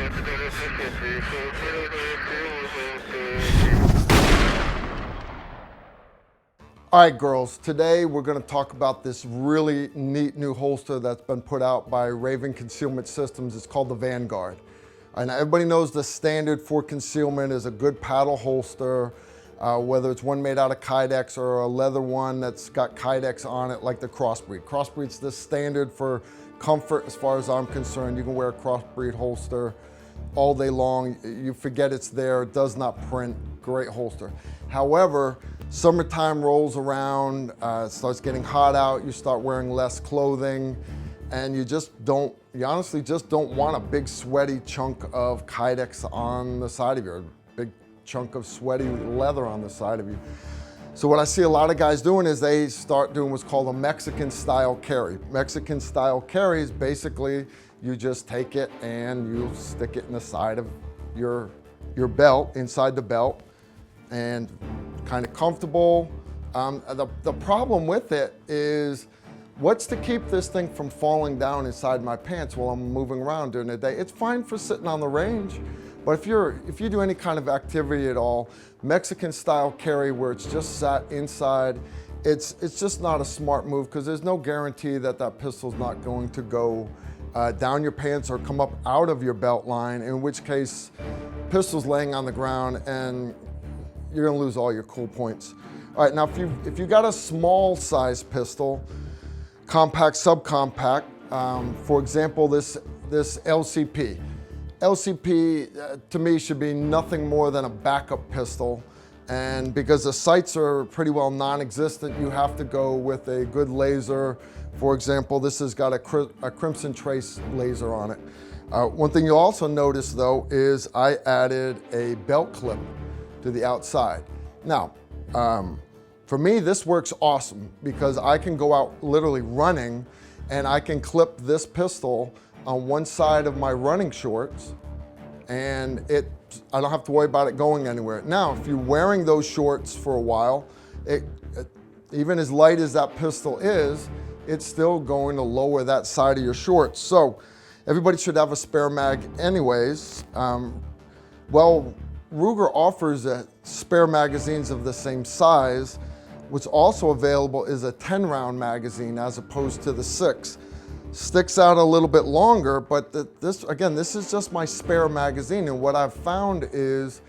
All right, girls, today we're going to talk about this really neat new holster that's been put out by Raven Concealment Systems. It's called the Vanguard. And everybody knows the standard for concealment is a good paddle holster, whether it's one made out of Kydex or a leather one that's got Kydex on it, like the Crossbreed. Crossbreed's the standard for comfort as far as I'm concerned. You can wear a Crossbreed holster all day long. You forget it's there, it does not print, great holster. However, summertime rolls around, it starts getting hot out, you start wearing less clothing, and you honestly just don't want a big sweaty chunk of Kydex on the side of you, a big chunk of sweaty leather on the side of you. So what I see a lot of guys doing is they start doing what's called a Mexican style carry. Mexican style carry is basically you just take it and you stick it in the side of your belt, inside the belt, and kind of comfortable. The problem with it is, what's to keep this thing from falling down inside my pants while I'm moving around during the day? It's fine for sitting on the range, but if you do any kind of activity at all, Mexican style carry where it's just sat inside, it's just not a smart move, because there's no guarantee that that pistol's not going to go down your pants or come up out of your belt line, in which case pistol's laying on the ground and you're gonna lose all your cool points. All right, now if you got a small size pistol, compact, subcompact, for example, this LCP. LCP to me should be nothing more than a backup pistol, and because the sights are pretty well non-existent, you have to go with a good laser. For example, this has got a Crimson Trace laser on it. One thing you'll also notice though is I added a belt clip to the outside. Now, for me, this works awesome because I can go out literally running and I can clip this pistol on one side of my running shorts, and I don't have to worry about it going anywhere. Now, if you're wearing those shorts for a while, even as light as that pistol is, it's still going to lower that side of your shorts. So everybody should have a spare mag anyways. Well, Ruger offers spare magazines of the same size. What's also available is a 10-round magazine as opposed to the 6. Sticks out a little bit longer, but this is just my spare magazine, and what I've found is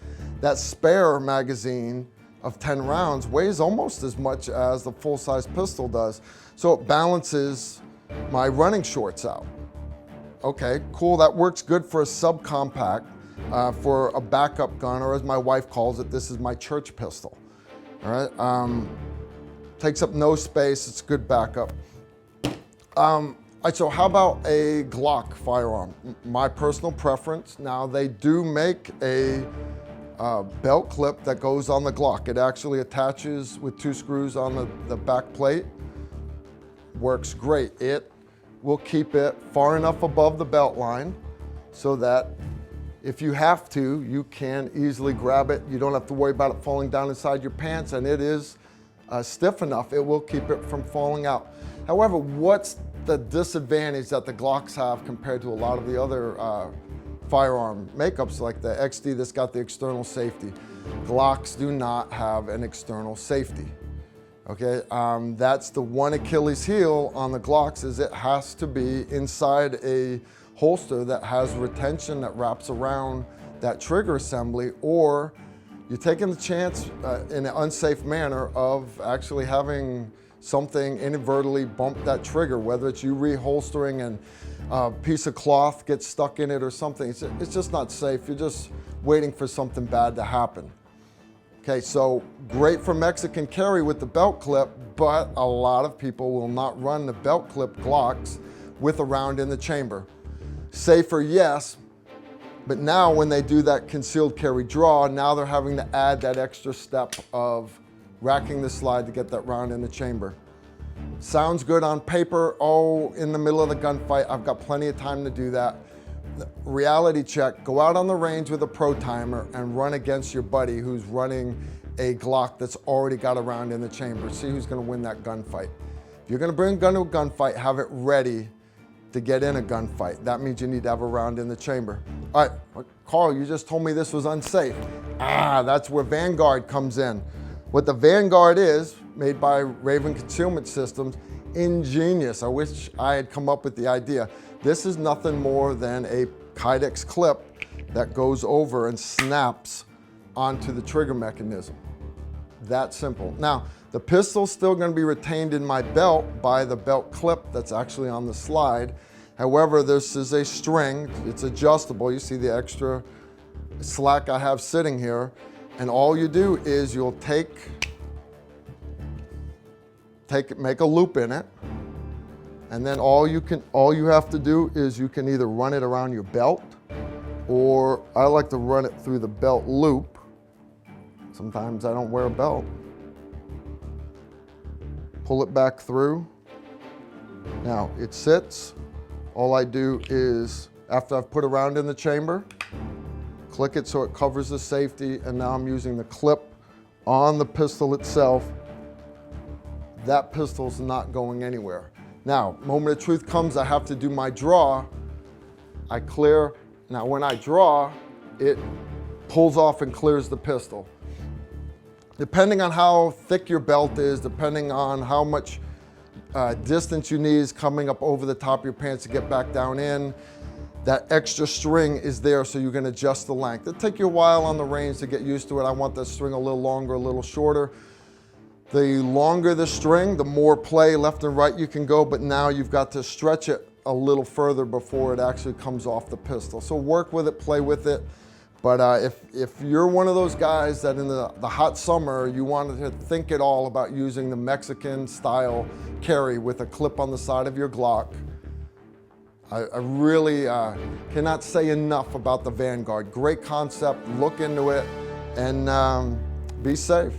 that spare magazine of 10 rounds weighs almost as much as the full-size pistol does, so it balances my running shorts out. Okay, cool, that works good for a subcompact, for a backup gun, or as my wife calls it, this is my church pistol. All right, takes up no space, it's good backup. All right, so how about a Glock firearm? My personal preference. Now, they do make a belt clip that goes on the Glock. It actually attaches with 2 screws on the back plate. Works great. It will keep it far enough above the belt line so that if you have to, you can easily grab it. You don't have to worry about it falling down inside your pants, and it is stiff enough. It will keep it from falling out. However, what's the disadvantage that the Glocks have compared to a lot of the other firearm makeups, like the XD that's got the external safety? Glocks do not have an external safety. Okay, that's the one Achilles heel on the Glocks, is it has to be inside a holster that has retention that wraps around that trigger assembly, or you're taking the chance in an unsafe manner of actually having something inadvertently bump that trigger, whether it's you reholstering and a piece of cloth gets stuck in it or something. It's just not safe. You're just waiting for something bad to happen. Okay, so great for Mexican carry with the belt clip, but a lot of people will not run the belt clip Glocks with a round in the chamber. Safer, yes, but now when they do that concealed carry draw, now they're having to add that extra step of racking the slide to get that round in the chamber. Sounds good on paper. Oh, in the middle of the gunfight, I've got plenty of time to do that. Reality check, go out on the range with a pro timer and run against your buddy who's running a Glock that's already got a round in the chamber. See who's gonna win that gunfight. If you're gonna bring a gun to a gunfight, have it ready to get in a gunfight. That means you need to have a round in the chamber. All right, Carl, you just told me this was unsafe. That's where Vanguard comes in. What the Vanguard is, made by Raven Concealment Systems, ingenious. I wish I had come up with the idea. This is nothing more than a Kydex clip that goes over and snaps onto the trigger mechanism. That simple. Now, the pistol's still going to be retained in my belt by the belt clip that's actually on the slide. However, this is a string. It's adjustable. You see the extra slack I have sitting here. And all you do is you'll make a loop in it. And then all you have to do is you can either run it around your belt, or I like to run it through the belt loop. Sometimes I don't wear a belt. Pull it back through. Now it sits. All I do is, after I've put a round in the chamber, click it so it covers the safety, and now I'm using the clip on the pistol itself. That pistol's not going anywhere. Now, moment of truth comes, I have to do my draw. I clear. Now when I draw, it pulls off and clears the pistol. Depending on how thick your belt is, depending on how much distance you need is coming up over the top of your pants to get back down in, that extra string is there so you can adjust the length. It'll take you a while on the range to get used to it. I want the string a little longer, a little shorter. The longer the string, the more play left and right you can go, but now you've got to stretch it a little further before it actually comes off the pistol. So work with it, play with it. But if you're one of those guys that in the hot summer, you wanted to think it all about using the Mexican style carry with a clip on the side of your Glock, I really cannot say enough about the Vanguard. Great concept, look into it, and be safe.